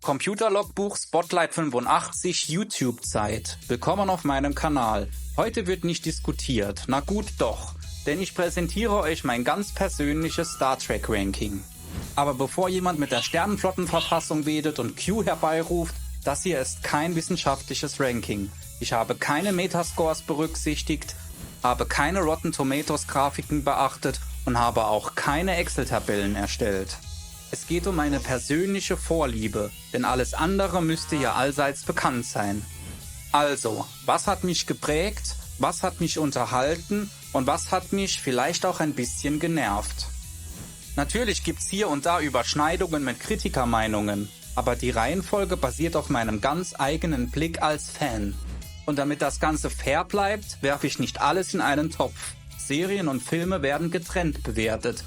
Computerlogbuch Spotlight 85 YouTube-Zeit. Willkommen auf meinem Kanal. Heute wird nicht diskutiert. Na gut doch, denn ich präsentiere euch mein ganz persönliches Star Trek Ranking. Aber bevor jemand mit der Sternenflottenverfassung wedelt und Q herbeiruft, das hier ist kein wissenschaftliches Ranking. Ich habe keine Metascores berücksichtigt, habe keine Rotten Tomatoes Grafiken beachtet und habe auch keine Excel-Tabellen erstellt. Es geht um meine persönliche Vorliebe, denn alles andere müsste ja allseits bekannt sein. Also, was hat mich geprägt, was hat mich unterhalten und was hat mich vielleicht auch ein bisschen genervt? Natürlich gibt's hier und da Überschneidungen mit Kritikermeinungen, aber die Reihenfolge basiert auf meinem ganz eigenen Blick als Fan. Und damit das Ganze fair bleibt, werfe ich nicht alles in einen Topf. Serien und Filme werden getrennt bewertet.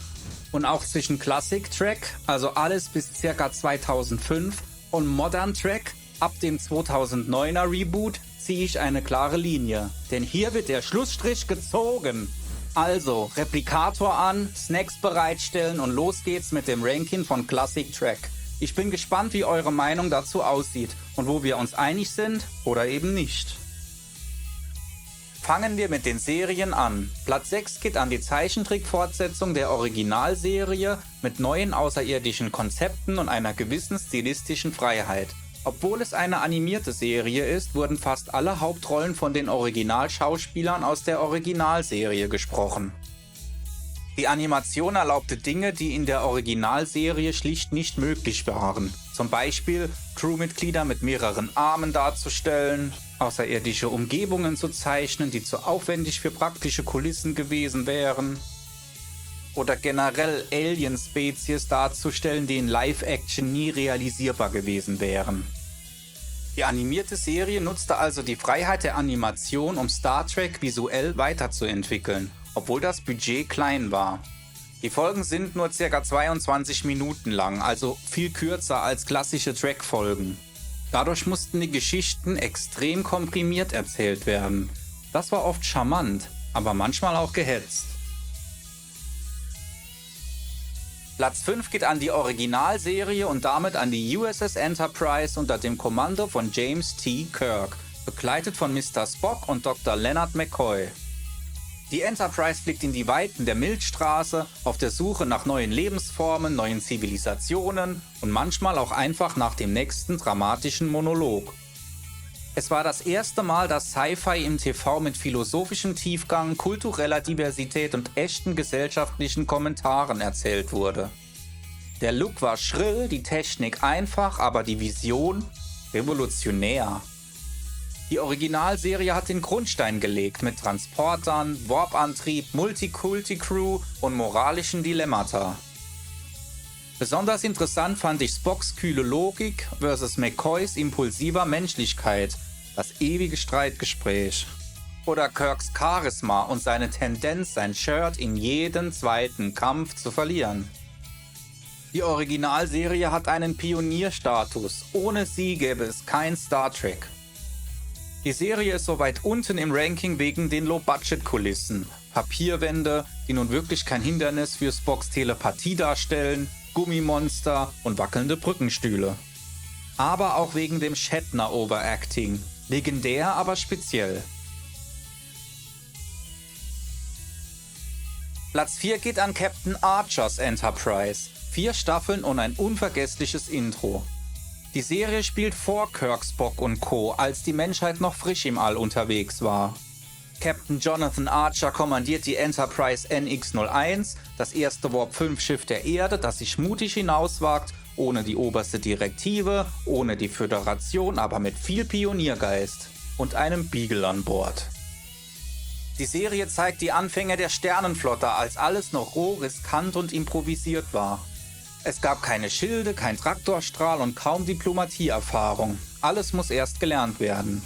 Und auch zwischen Classic Track, also alles bis ca. 2005, und Modern Track, ab dem 2009er Reboot, ziehe ich eine klare Linie. Denn hier wird der Schlussstrich gezogen. Also, Replikator an, Snacks bereitstellen und los geht's mit dem Ranking von Classic Track. Ich bin gespannt, wie eure Meinung dazu aussieht und wo wir uns einig sind oder eben nicht. Fangen wir mit den Serien an. Platz 6 geht an die Zeichentrickfortsetzung der Originalserie mit neuen außerirdischen Konzepten und einer gewissen stilistischen Freiheit. Obwohl es eine animierte Serie ist, wurden fast alle Hauptrollen von den Originalschauspielern aus der Originalserie gesprochen. Die Animation erlaubte Dinge, die in der Originalserie schlicht nicht möglich waren. Zum Beispiel Crewmitglieder mit mehreren Armen darzustellen, außerirdische Umgebungen zu zeichnen, die zu aufwendig für praktische Kulissen gewesen wären, oder generell Alien-Spezies darzustellen, die in Live-Action nie realisierbar gewesen wären. Die animierte Serie nutzte also die Freiheit der Animation, um Star Trek visuell weiterzuentwickeln, obwohl das Budget klein war. Die Folgen sind nur ca. 22 Minuten lang, also viel kürzer als klassische Track-Folgen. Dadurch mussten die Geschichten extrem komprimiert erzählt werden. Das war oft charmant, aber manchmal auch gehetzt. Platz 5 geht an die Originalserie und damit an die USS Enterprise unter dem Kommando von James T. Kirk, begleitet von Mr. Spock und Dr. Leonard McCoy. Die Enterprise fliegt in die Weiten der Milchstraße auf der Suche nach neuen Lebensformen, neuen Zivilisationen und manchmal auch einfach nach dem nächsten dramatischen Monolog. Es war das erste Mal, dass Sci-Fi im TV mit philosophischem Tiefgang, kultureller Diversität und echten gesellschaftlichen Kommentaren erzählt wurde. Der Look war schrill, die Technik einfach, aber die Vision revolutionär. Die Originalserie hat den Grundstein gelegt mit Transportern, Warp-Antrieb, Multikulti-Crew und moralischen Dilemmata. Besonders interessant fand ich Spocks kühle Logik versus McCoys impulsiver Menschlichkeit, das ewige Streitgespräch. Oder Kirks Charisma und seine Tendenz, sein Shirt in jedem zweiten Kampf zu verlieren. Die Originalserie hat einen Pionierstatus, ohne sie gäbe es kein Star Trek. Die Serie ist so weit unten im Ranking wegen den Low-Budget-Kulissen, Papierwände, die nun wirklich kein Hindernis für Spocks Telepathie darstellen, Gummimonster und wackelnde Brückenstühle. Aber auch wegen dem Shatner-Overacting, legendär, aber speziell. Platz 4 geht an Captain Archers Enterprise, 4 Staffeln und ein unvergessliches Intro. Die Serie spielt vor Kirk, Spock und Co., als die Menschheit noch frisch im All unterwegs war. Captain Jonathan Archer kommandiert die Enterprise NX-01, das erste Warp-5-Schiff der Erde, das sich mutig hinauswagt, ohne die oberste Direktive, ohne die Föderation, aber mit viel Pioniergeist und einem Beagle an Bord. Die Serie zeigt die Anfänge der Sternenflotte, als alles noch roh, riskant und improvisiert war. Es gab keine Schilde, kein Traktorstrahl und kaum Diplomatieerfahrung. Alles muss erst gelernt werden.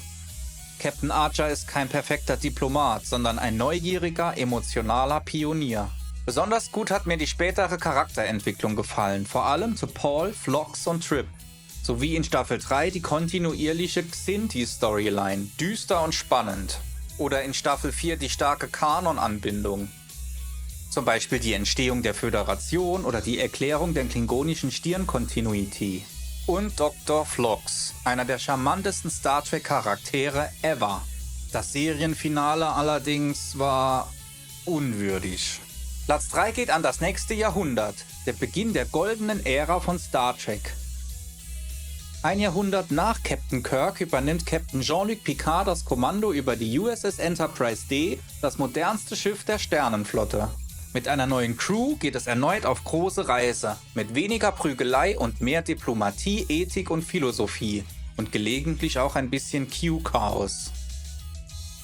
Captain Archer ist kein perfekter Diplomat, sondern ein neugieriger, emotionaler Pionier. Besonders gut hat mir die spätere Charakterentwicklung gefallen, vor allem zu Paul, Phlox und Trip. Sowie in Staffel 3 die kontinuierliche Xinti-Storyline, düster und spannend. Oder in Staffel 4 die starke Kanon-Anbindung. Zum Beispiel die Entstehung der Föderation oder die Erklärung der klingonischen Stirnkontinuität. Und Dr. Phlox, einer der charmantesten Star Trek Charaktere ever. Das Serienfinale allerdings war unwürdig. Platz 3 geht an das nächste Jahrhundert, der Beginn der goldenen Ära von Star Trek. Ein Jahrhundert nach Captain Kirk übernimmt Captain Jean-Luc Picard das Kommando über die USS Enterprise D, das modernste Schiff der Sternenflotte. Mit einer neuen Crew geht es erneut auf große Reise, mit weniger Prügelei und mehr Diplomatie, Ethik und Philosophie und gelegentlich auch ein bisschen Q-Chaos.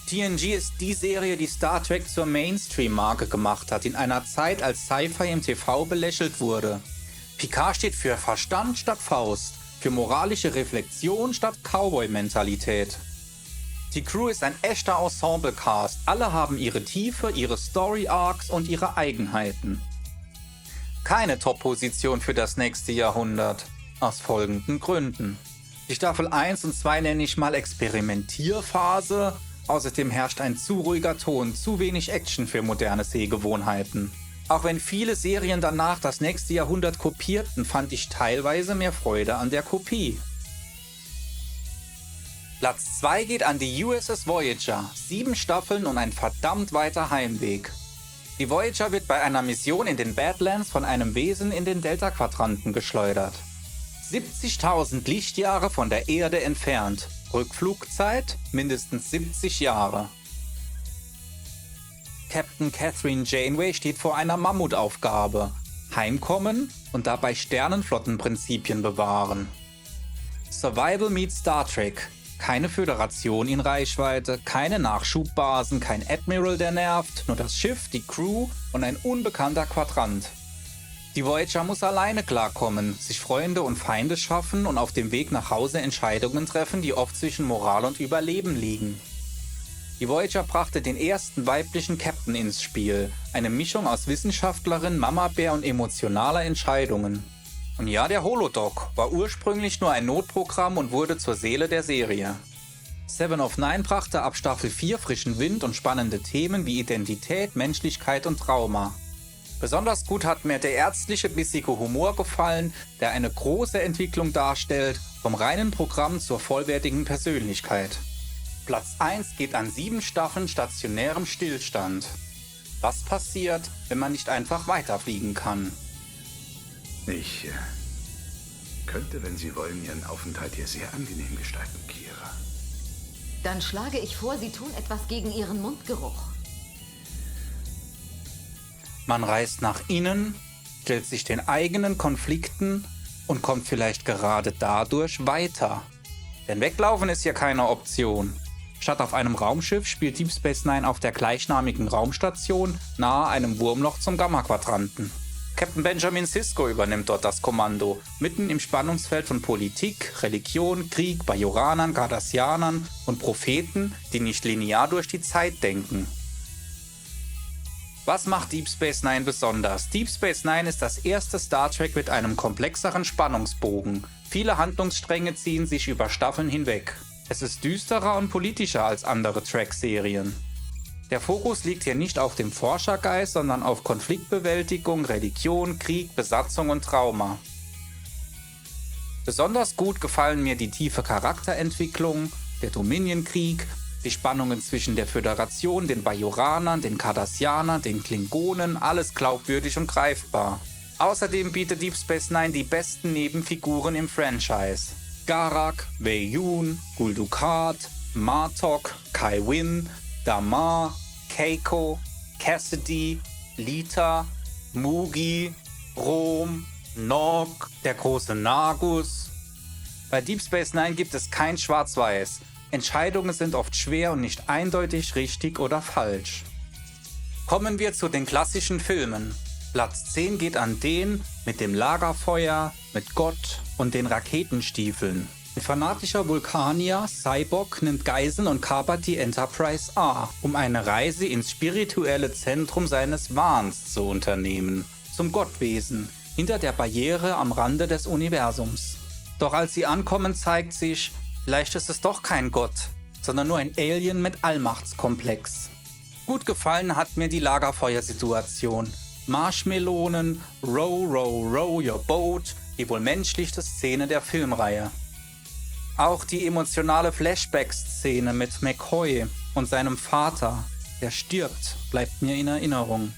TNG ist die Serie, die Star Trek zur Mainstream-Marke gemacht hat, in einer Zeit, als Sci-Fi im TV belächelt wurde. Picard steht für Verstand statt Faust, für moralische Reflexion statt Cowboy-Mentalität. Die Crew ist ein echter Ensemble-Cast. Alle haben ihre Tiefe, ihre Story-Arcs und ihre Eigenheiten. Keine Top-Position für das nächste Jahrhundert. Aus folgenden Gründen. Die Staffel 1 und 2 nenne ich mal Experimentierphase. Außerdem herrscht ein zu ruhiger Ton, zu wenig Action für moderne Sehgewohnheiten. Auch wenn viele Serien danach das nächste Jahrhundert kopierten, fand ich teilweise mehr Freude an der Kopie. Platz 2 geht an die USS Voyager, 7 Staffeln und ein verdammt weiter Heimweg. Die Voyager wird bei einer Mission in den Badlands von einem Wesen in den Delta-Quadranten geschleudert. 70.000 Lichtjahre von der Erde entfernt, Rückflugzeit mindestens 70 Jahre. Captain Catherine Janeway steht vor einer Mammutaufgabe: Heimkommen und dabei Sternenflottenprinzipien bewahren. Survival meets Star Trek. Keine Föderation in Reichweite, keine Nachschubbasen, kein Admiral, der nervt, nur das Schiff, die Crew und ein unbekannter Quadrant. Die Voyager muss alleine klarkommen, sich Freunde und Feinde schaffen und auf dem Weg nach Hause Entscheidungen treffen, die oft zwischen Moral und Überleben liegen. Die Voyager brachte den ersten weiblichen Captain ins Spiel, eine Mischung aus Wissenschaftlerin, Mamabär und emotionaler Entscheidungen. Und ja, der Holodoc war ursprünglich nur ein Notprogramm und wurde zur Seele der Serie. Seven of Nine brachte ab Staffel 4 frischen Wind und spannende Themen wie Identität, Menschlichkeit und Trauma. Besonders gut hat mir der ärztliche, bissige Humor gefallen, der eine große Entwicklung darstellt, vom reinen Programm zur vollwertigen Persönlichkeit. Platz 1 geht an 7 Staffeln stationärem Stillstand. Was passiert, wenn man nicht einfach weiterfliegen kann? Ich könnte, wenn Sie wollen, Ihren Aufenthalt hier sehr angenehm gestalten, Kira. Dann schlage ich vor, Sie tun etwas gegen Ihren Mundgeruch. Man reist nach innen, stellt sich den eigenen Konflikten und kommt vielleicht gerade dadurch weiter. Denn weglaufen ist ja keine Option. Statt auf einem Raumschiff spielt Deep Space Nine auf der gleichnamigen Raumstation nahe einem Wurmloch zum Gamma-Quadranten. Captain Benjamin Sisko übernimmt dort das Kommando, mitten im Spannungsfeld von Politik, Religion, Krieg, Bajoranern, Cardassianern und Propheten, die nicht linear durch die Zeit denken. Was macht Deep Space Nine besonders? Deep Space Nine ist das erste Star Trek mit einem komplexeren Spannungsbogen. Viele Handlungsstränge ziehen sich über Staffeln hinweg. Es ist düsterer und politischer als andere Trek-Serien. Der Fokus liegt hier nicht auf dem Forschergeist, sondern auf Konfliktbewältigung, Religion, Krieg, Besatzung und Trauma. Besonders gut gefallen mir die tiefe Charakterentwicklung, der Dominion-Krieg, die Spannungen zwischen der Föderation, den Bajoranern, den Cardassianern, den Klingonen, alles glaubwürdig und greifbar. Außerdem bietet Deep Space Nine die besten Nebenfiguren im Franchise. Garak, Wei Yun, Gul Dukat, Martok, Kai Wynn, Damar, Keiko, Cassidy, Lita, Mugi, Rom, Nog, der große Nagus. Bei Deep Space Nine gibt es kein Schwarz-Weiß. Entscheidungen sind oft schwer und nicht eindeutig richtig oder falsch. Kommen wir zu den klassischen Filmen. Platz 10 geht an den mit dem Lagerfeuer, mit Gott und den Raketenstiefeln. Ein fanatischer Vulkanier, Cyborg, nimmt Geiseln und kapert die Enterprise A, um eine Reise ins spirituelle Zentrum seines Wahns zu unternehmen, zum Gottwesen, hinter der Barriere am Rande des Universums. Doch als sie ankommen, zeigt sich, vielleicht ist es doch kein Gott, sondern nur ein Alien mit Allmachtskomplex. Gut gefallen hat mir die Lagerfeuersituation. Marshmelonen, row, row, row your boat, die wohl menschlichste Szene der Filmreihe. Auch die emotionale Flashback-Szene mit McCoy und seinem Vater, der stirbt, bleibt mir in Erinnerung.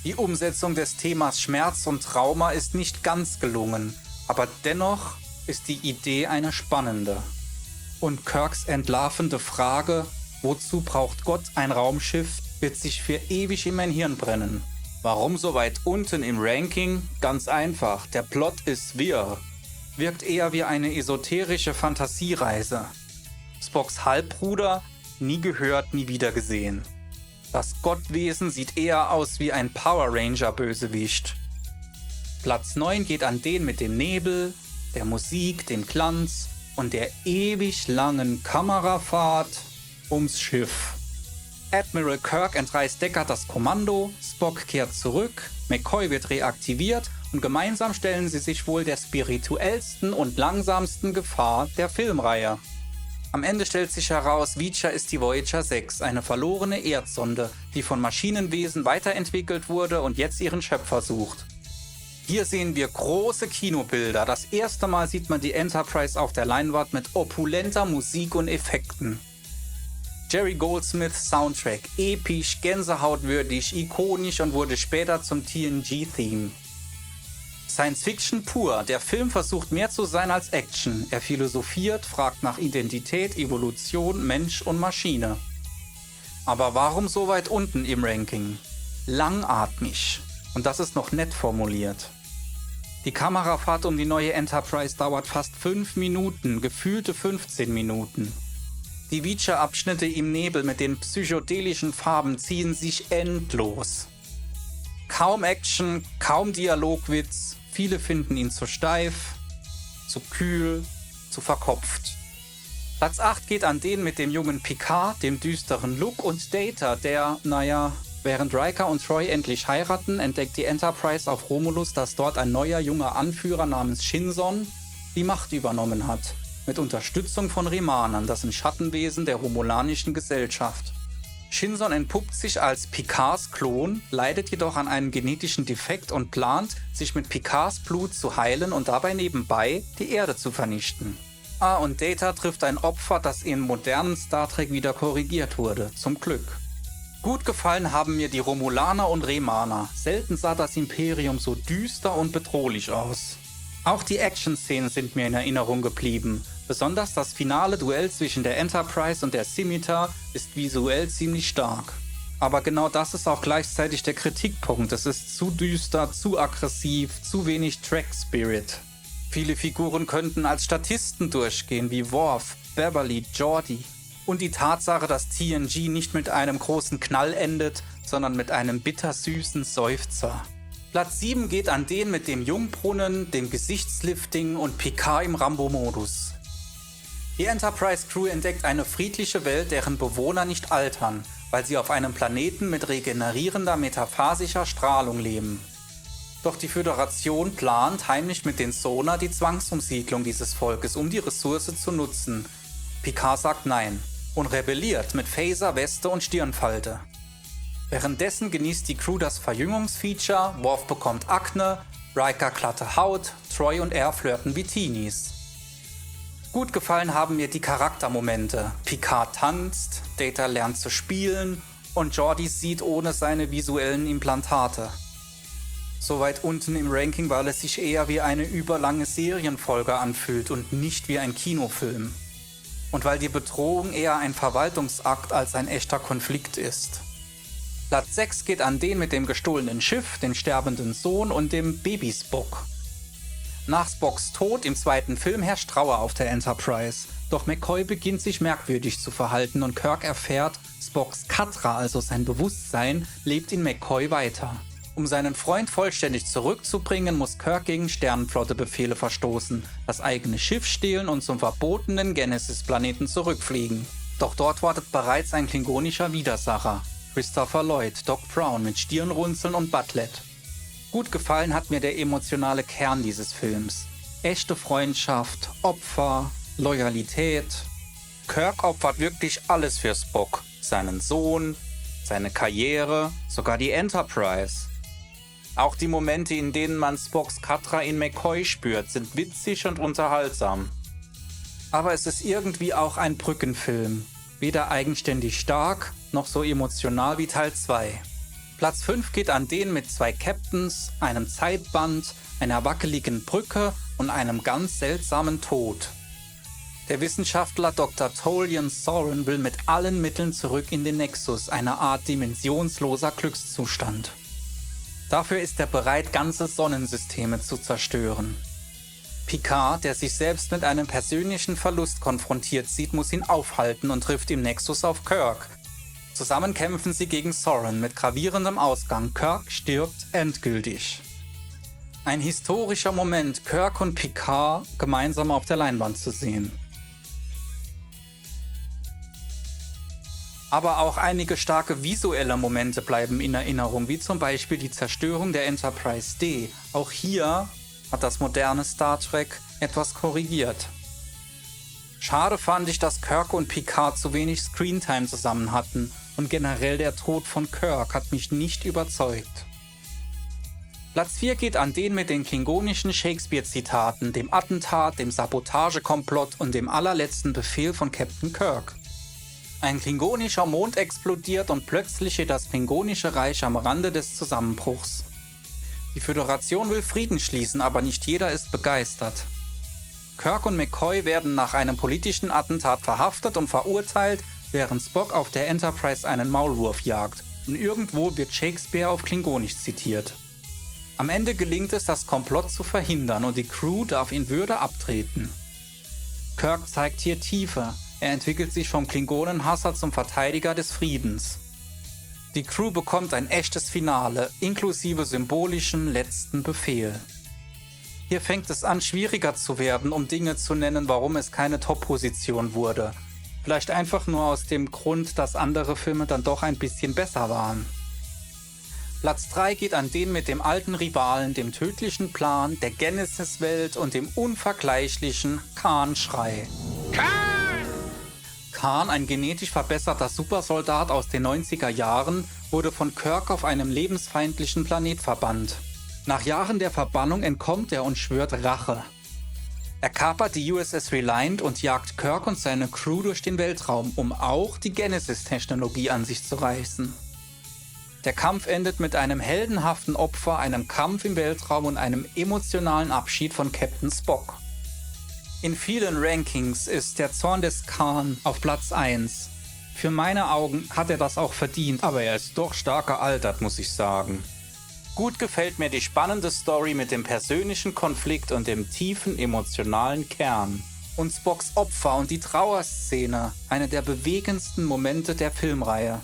Die Umsetzung des Themas Schmerz und Trauma ist nicht ganz gelungen, aber dennoch ist die Idee eine spannende. Und Kirks entlarvende Frage, wozu braucht Gott ein Raumschiff, wird sich für ewig in mein Hirn brennen. Warum so weit unten im Ranking? Ganz einfach, der Plot ist wirr. Wirkt eher wie eine esoterische Fantasiereise. Spocks Halbbruder, nie gehört, nie wieder gesehen. Das Gottwesen sieht eher aus wie ein Power Ranger-Bösewicht. Platz 9 geht an den mit dem Nebel, der Musik, dem Glanz und der ewig langen Kamerafahrt ums Schiff. Admiral Kirk entreißt Deckard das Kommando, Spock kehrt zurück, McCoy wird reaktiviert und gemeinsam stellen sie sich wohl der spirituellsten und langsamsten Gefahr der Filmreihe. Am Ende stellt sich heraus, Reacher ist die Voyager 6, eine verlorene Erdsonde, die von Maschinenwesen weiterentwickelt wurde und jetzt ihren Schöpfer sucht. Hier sehen wir große Kinobilder. Das erste Mal sieht man die Enterprise auf der Leinwand mit opulenter Musik und Effekten. Jerry Goldsmiths Soundtrack, episch, gänsehautwürdig, ikonisch und wurde später zum TNG-Theme. Science Fiction pur, der Film versucht mehr zu sein als Action. Er philosophiert, fragt nach Identität, Evolution, Mensch und Maschine. Aber warum so weit unten im Ranking? Langatmig. Und das ist noch nett formuliert. Die Kamerafahrt um die neue Enterprise dauert fast 5 Minuten, gefühlte 15 Minuten. Die Reacher-Abschnitte im Nebel mit den psychedelischen Farben ziehen sich endlos. Kaum Action, kaum Dialogwitz, viele finden ihn zu steif, zu kühl, zu verkopft. Platz 8 geht an den mit dem jungen Picard, dem düsteren Look und Data, der, während Riker und Troy endlich heiraten, entdeckt die Enterprise auf Romulus, dass dort ein neuer junger Anführer namens Shinson die Macht übernommen hat. Mit Unterstützung von Remanern, das sind Schattenwesen der romulanischen Gesellschaft. Shinson entpuppt sich als Picards Klon, leidet jedoch an einem genetischen Defekt und plant, sich mit Picards Blut zu heilen und dabei nebenbei die Erde zu vernichten. Und Data trifft ein Opfer, das in modernen Star Trek wieder korrigiert wurde, zum Glück. Gut gefallen haben mir die Romulaner und Remaner. Selten sah das Imperium so düster und bedrohlich aus. Auch die Action-Szenen sind mir in Erinnerung geblieben. Besonders das finale Duell zwischen der Enterprise und der Scimitar ist visuell ziemlich stark. Aber genau das ist auch gleichzeitig der Kritikpunkt. Es ist zu düster, zu aggressiv, zu wenig Track-Spirit. Viele Figuren könnten als Statisten durchgehen, wie Worf, Beverly, Geordi. Und die Tatsache, dass TNG nicht mit einem großen Knall endet, sondern mit einem bittersüßen Seufzer. Platz 7 geht an den mit dem Jungbrunnen, dem Gesichtslifting und Picard im Rambo-Modus. Die Enterprise-Crew entdeckt eine friedliche Welt, deren Bewohner nicht altern, weil sie auf einem Planeten mit regenerierender metaphasischer Strahlung leben. Doch die Föderation plant heimlich mit den Sonar die Zwangsumsiedlung dieses Volkes, um die Ressource zu nutzen. Picard sagt nein und rebelliert mit Phaser, Weste und Stirnfalte. Währenddessen genießt die Crew das Verjüngungsfeature, Worf bekommt Akne, Riker glatte Haut, Troy und er flirten wie Teenies. Gut gefallen haben mir die Charaktermomente. Picard tanzt, Data lernt zu spielen und Geordi sieht ohne seine visuellen Implantate. So weit unten im Ranking, weil es sich eher wie eine überlange Serienfolge anfühlt und nicht wie ein Kinofilm. Und weil die Bedrohung eher ein Verwaltungsakt als ein echter Konflikt ist. Platz 6 geht an den mit dem gestohlenen Schiff, den sterbenden Sohn und dem Baby Spock. Nach Spocks Tod im zweiten Film herrscht Trauer auf der Enterprise. Doch McCoy beginnt sich merkwürdig zu verhalten und Kirk erfährt, Spocks Katra, also sein Bewusstsein, lebt in McCoy weiter. Um seinen Freund vollständig zurückzubringen, muss Kirk gegen Sternenflotte-Befehle verstoßen, das eigene Schiff stehlen und zum verbotenen Genesis-Planeten zurückfliegen. Doch dort wartet bereits ein klingonischer Widersacher, Christopher Lloyd, Doc Brown mit Stirnrunzeln und Butlet. Gut gefallen hat mir der emotionale Kern dieses Films. Echte Freundschaft, Opfer, Loyalität. Kirk opfert wirklich alles für Spock. Seinen Sohn, seine Karriere, sogar die Enterprise. Auch die Momente, in denen man Spocks Katra in McCoy spürt, sind witzig und unterhaltsam. Aber es ist irgendwie auch ein Brückenfilm. Weder eigenständig stark, noch so emotional wie Teil 2. Platz 5 geht an den mit 2 Captains, einem Zeitband, einer wackeligen Brücke und einem ganz seltsamen Tod. Der Wissenschaftler Dr. Tolian Soren will mit allen Mitteln zurück in den Nexus, eine Art dimensionsloser Glückszustand. Dafür ist er bereit, ganze Sonnensysteme zu zerstören. Picard, der sich selbst mit einem persönlichen Verlust konfrontiert sieht, muss ihn aufhalten und trifft im Nexus auf Kirk. Zusammen kämpfen sie gegen Soren mit gravierendem Ausgang. Kirk stirbt endgültig. Ein historischer Moment, Kirk und Picard gemeinsam auf der Leinwand zu sehen. Aber auch einige starke visuelle Momente bleiben in Erinnerung, wie zum Beispiel die Zerstörung der Enterprise D. Auch hier hat das moderne Star Trek etwas korrigiert. Schade fand ich, dass Kirk und Picard zu wenig Screentime zusammen hatten und generell der Tod von Kirk hat mich nicht überzeugt. Platz 4 geht an den mit den klingonischen Shakespeare-Zitaten, dem Attentat, dem Sabotagekomplott und dem allerletzten Befehl von Captain Kirk. Ein klingonischer Mond explodiert und plötzlich steht das klingonische Reich am Rande des Zusammenbruchs. Die Föderation will Frieden schließen, aber nicht jeder ist begeistert. Kirk und McCoy werden nach einem politischen Attentat verhaftet und verurteilt, während Spock auf der Enterprise einen Maulwurf jagt. Und irgendwo wird Shakespeare auf Klingonisch zitiert. Am Ende gelingt es, das Komplott zu verhindern und die Crew darf in Würde abtreten. Kirk zeigt hier Tiefe. Er entwickelt sich vom Klingonenhasser zum Verteidiger des Friedens. Die Crew bekommt ein echtes Finale, inklusive symbolischen letzten Befehl. Hier fängt es an, schwieriger zu werden, um Dinge zu nennen, warum es keine Top-Position wurde. Vielleicht einfach nur aus dem Grund, dass andere Filme dann doch ein bisschen besser waren. Platz 3 geht an den mit dem alten Rivalen, dem tödlichen Plan, der Genesis-Welt und dem unvergleichlichen Khan-Schrei. Khan, ein genetisch verbesserter Supersoldat aus den 90er Jahren, wurde von Kirk auf einem lebensfeindlichen Planet verbannt. Nach Jahren der Verbannung entkommt er und schwört Rache. Er kapert die USS Reliant und jagt Kirk und seine Crew durch den Weltraum, um auch die Genesis-Technologie an sich zu reißen. Der Kampf endet mit einem heldenhaften Opfer, einem Kampf im Weltraum und einem emotionalen Abschied von Captain Spock. In vielen Rankings ist der Zorn des Khan auf Platz 1. Für meine Augen hat er das auch verdient, aber er ist doch stark gealtert, muss ich sagen. Gut gefällt mir die spannende Story mit dem persönlichen Konflikt und dem tiefen emotionalen Kern. Und Spocks Opfer und die Trauerszene, eine der bewegendsten Momente der Filmreihe.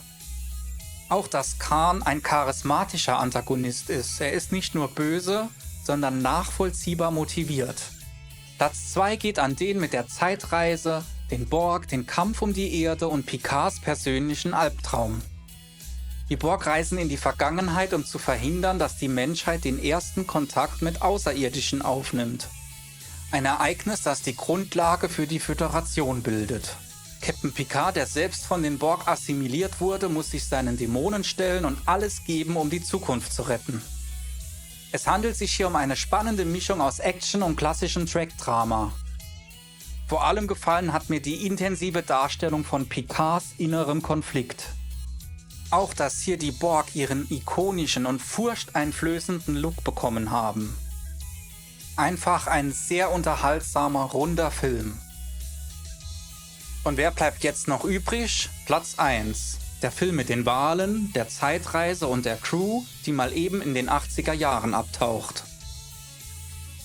Auch dass Khan ein charismatischer Antagonist ist. Er ist nicht nur böse, sondern nachvollziehbar motiviert. Platz 2 geht an den mit der Zeitreise, den Borg, den Kampf um die Erde und Picards persönlichen Albtraum. Die Borg reisen in die Vergangenheit, um zu verhindern, dass die Menschheit den ersten Kontakt mit Außerirdischen aufnimmt. Ein Ereignis, das die Grundlage für die Föderation bildet. Captain Picard, der selbst von den Borg assimiliert wurde, muss sich seinen Dämonen stellen und alles geben, um die Zukunft zu retten. Es handelt sich hier um eine spannende Mischung aus Action und klassischem Track-Drama. Vor allem gefallen hat mir die intensive Darstellung von Picards innerem Konflikt. Auch, dass hier die Borg ihren ikonischen und furchteinflößenden Look bekommen haben. Einfach ein sehr unterhaltsamer, runder Film. Und wer bleibt jetzt noch übrig? Platz 1. Der Film mit den Walen, der Zeitreise und der Crew, die mal eben in den 80er Jahren abtaucht.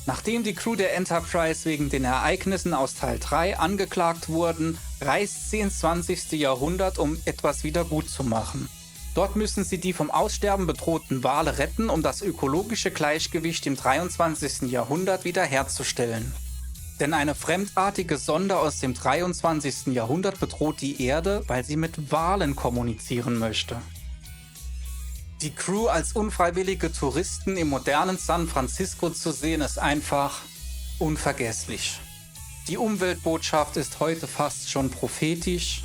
Nachdem die Crew der Enterprise wegen den Ereignissen aus Teil 3 angeklagt wurden, reist sie ins 20. Jahrhundert, um etwas wieder gut zu machen. Dort müssen sie die vom Aussterben bedrohten Wale retten, um das ökologische Gleichgewicht im 23. Jahrhundert wiederherzustellen. Denn eine fremdartige Sonde aus dem 23. Jahrhundert bedroht die Erde, weil sie mit Walen kommunizieren möchte. Die Crew als unfreiwillige Touristen im modernen San Francisco zu sehen, ist einfach unvergesslich. Die Umweltbotschaft ist heute fast schon prophetisch.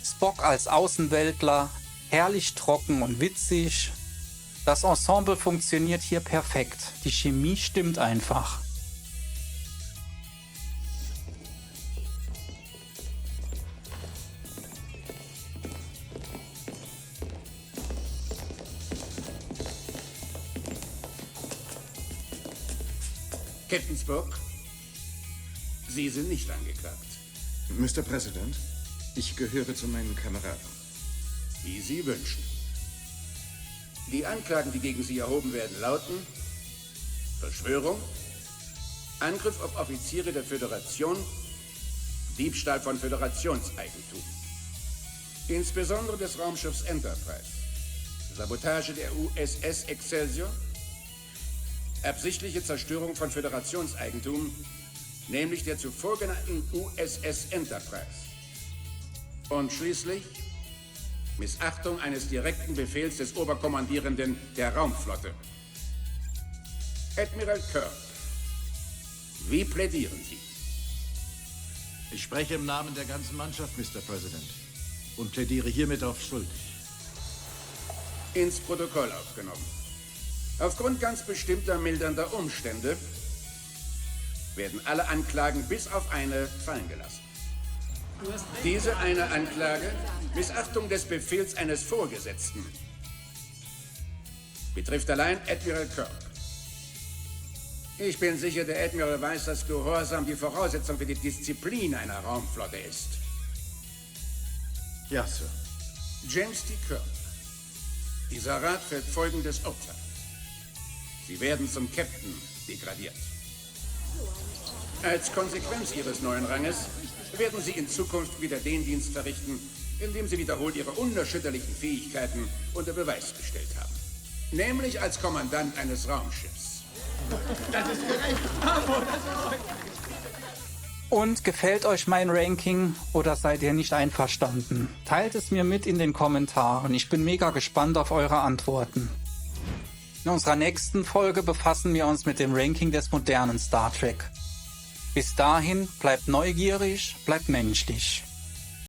Spock als Außenweltler, herrlich trocken und witzig. Das Ensemble funktioniert hier perfekt. Die Chemie stimmt einfach. Captain Spock, Sie sind nicht angeklagt. Mr. President, ich gehöre zu meinen Kameraden. Wie Sie wünschen. Die Anklagen, die gegen Sie erhoben werden, lauten Verschwörung, Angriff auf Offiziere der Föderation, Diebstahl von Föderationseigentum, insbesondere des Raumschiffs Enterprise, Sabotage der USS Excelsior, absichtliche Zerstörung von Föderationseigentum, nämlich der zuvor genannten USS Enterprise. Und schließlich Missachtung eines direkten Befehls des Oberkommandierenden der Raumflotte. Admiral Kirk, wie plädieren Sie? Ich spreche im Namen der ganzen Mannschaft, Mr. President, und plädiere hiermit auf schuldig. Ins Protokoll aufgenommen. Aufgrund ganz bestimmter mildernder Umstände werden alle Anklagen bis auf eine fallen gelassen. Diese eine Anklage, Missachtung des Befehls eines Vorgesetzten, betrifft allein Admiral Kirk. Ich bin sicher, der Admiral weiß, dass Gehorsam die Voraussetzung für die Disziplin einer Raumflotte ist. Ja, Sir. James T. Kirk. Dieser Rat fällt folgendes Urteil. Sie werden zum Captain degradiert. Als Konsequenz Ihres neuen Ranges werden Sie in Zukunft wieder den Dienst verrichten, in dem Sie wiederholt Ihre unerschütterlichen Fähigkeiten unter Beweis gestellt haben. Nämlich als Kommandant eines Raumschiffs. Und gefällt euch mein Ranking oder seid ihr nicht einverstanden? Teilt es mir mit in den Kommentaren. Ich bin mega gespannt auf eure Antworten. In unserer nächsten Folge befassen wir uns mit dem Ranking des modernen Star Trek. Bis dahin, bleibt neugierig, bleibt menschlich.